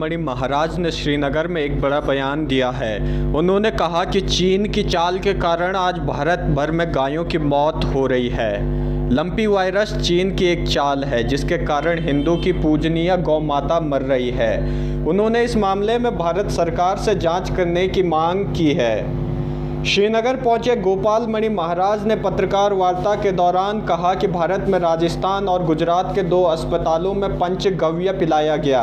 मणि महाराज ने श्रीनगर में एक बड़ा बयान दिया है। उन्होंने कहा कि चीन की चाल के कारण आज भारत भर में गायों की मौत हो रही है। लंपी वायरस चीन की एक चाल है जिसके कारण हिंदू की पूजनीय गौ माता मर रही है। उन्होंने इस मामले में भारत सरकार से जांच करने की मांग की है। श्रीनगर पहुंचे गोपाल मणि महाराज ने पत्रकार वार्ता के दौरान कहा कि भारत में राजस्थान और गुजरात के 2 अस्पतालों में पंचगव्य पिलाया गया,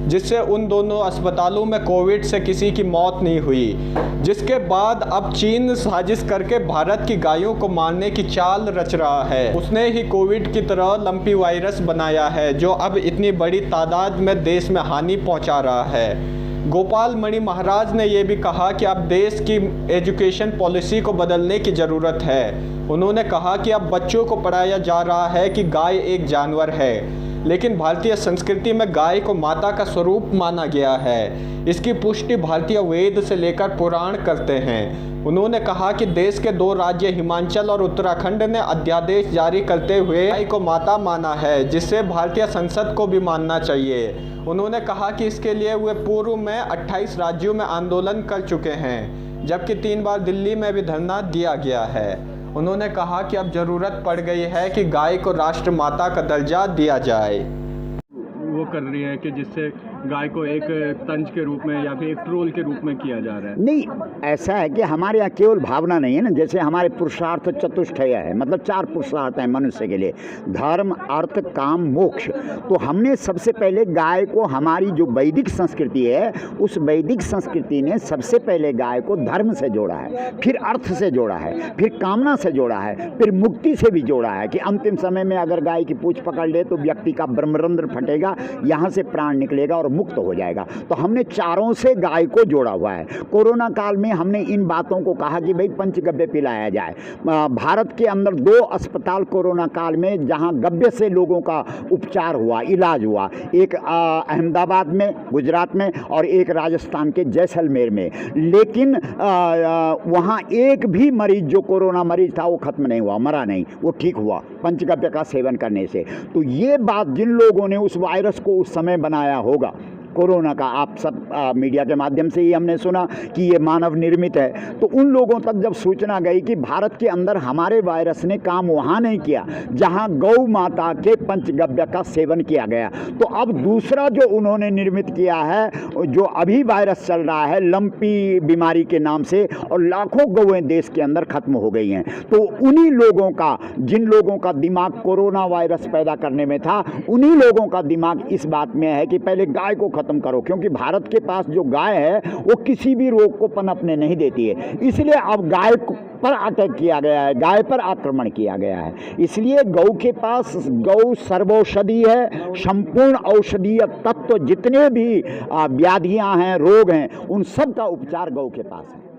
जिससे उन दोनों अस्पतालों में कोविड से किसी की मौत नहीं हुई। जिसके बाद अब चीन साजिश करके भारत की गायों को मारने की चाल रच रहा है। उसने ही कोविड की तरह लंपी वायरस बनाया है जो अब इतनी बड़ी तादाद में देश में हानि पहुंचा रहा है। गोपाल मणि महाराज ने यह भी कहा कि अब देश की एजुकेशन पॉलिसी को बदलने की ज़रूरत है। उन्होंने कहा कि अब बच्चों को पढ़ाया जा रहा है कि गाय एक जानवर है, लेकिन भारतीय संस्कृति में गाय को माता का स्वरूप माना गया है। इसकी पुष्टि भारतीय वेद से लेकर पुराण करते हैं। उन्होंने कहा कि देश के 2 राज्य हिमाचल और उत्तराखंड ने अध्यादेश जारी करते हुए गाय को माता माना है, जिससे भारतीय संसद को भी मानना चाहिए। उन्होंने कहा कि इसके लिए वे पूर्व में 28 राज्यों में आंदोलन कर चुके हैं, जबकि 3 बार दिल्ली में भी धरना दिया गया है। उन्होंने कहा कि अब ज़रूरत पड़ गई है कि गाय को राष्ट्र माता का दर्जा दिया जाए। वो कर रही है कि जिससे गाय को एक तंज के रूप में या फिर एक ट्रोल के रूप में किया जा रहा है। नहीं, ऐसा है कि हमारे यहाँ केवल भावना नहीं है ना, जैसे हमारे पुरुषार्थ चतुष्टय है, मतलब 4 पुरुषार्थ हैं मनुष्य के लिए, धर्म, अर्थ, काम, मोक्ष। तो हमने सबसे पहले गाय को, हमारी जो वैदिक संस्कृति है, उस वैदिक संस्कृति ने सबसे पहले गाय को धर्म से जोड़ा है, फिर अर्थ से जोड़ा है, फिर कामना से जोड़ा है, फिर मुक्ति से भी जोड़ा है कि अंतिम समय में अगर गाय की पूंछ पकड़ ले तो व्यक्ति का ब्रह्मरंध्र फटेगा, यहाँ से प्राण निकलेगा और मुक्त हो जाएगा। तो हमने चारों से गाय को जोड़ा हुआ है। कोरोना काल में हमने इन बातों को कहा कि भाई पंचगव्य पिलाया जाए। भारत के अंदर 2 अस्पताल कोरोना काल में जहां गव्य से लोगों का उपचार हुआ, इलाज हुआ, एक अहमदाबाद में, गुजरात में, और एक राजस्थान के जैसलमेर में। लेकिन वहां एक भी मरीज, जो कोरोना मरीज था, वो खत्म नहीं हुआ, मरा नहीं, वो ठीक हुआ पंचगव्य का सेवन करने से। तो ये बात जिन लोगों ने उस वायरस को उस समय बनाया होगा, कोरोना का, आप सब मीडिया के माध्यम से ही हमने सुना कि ये मानव निर्मित है, तो उन लोगों तक जब सूचना गई कि भारत के अंदर हमारे वायरस ने काम वहाँ नहीं किया जहाँ गौ माता के पंचगव्य का सेवन किया गया, तो अब दूसरा जो उन्होंने निर्मित किया है, जो अभी वायरस चल रहा है लंपी बीमारी के नाम से, और लाखों गौएं देश के अंदर खत्म हो गई हैं। तो उन्हीं लोगों का, जिन लोगों का दिमाग कोरोना वायरस पैदा करने में था, उन्हीं लोगों का दिमाग इस बात में है कि पहले गाय को खत्म करो, क्योंकि भारत के पास जो गाय है वो किसी भी रोग को पनपने नहीं देती है। इसलिए अब गाय पर अटैक किया गया है, गाय पर आक्रमण किया गया है। इसलिए गौ के पास, गौ सर्वौषधि है, संपूर्ण औषधीय तत्व जितने भी व्याधियां हैं, रोग हैं, उन सब का उपचार गौ के पास है।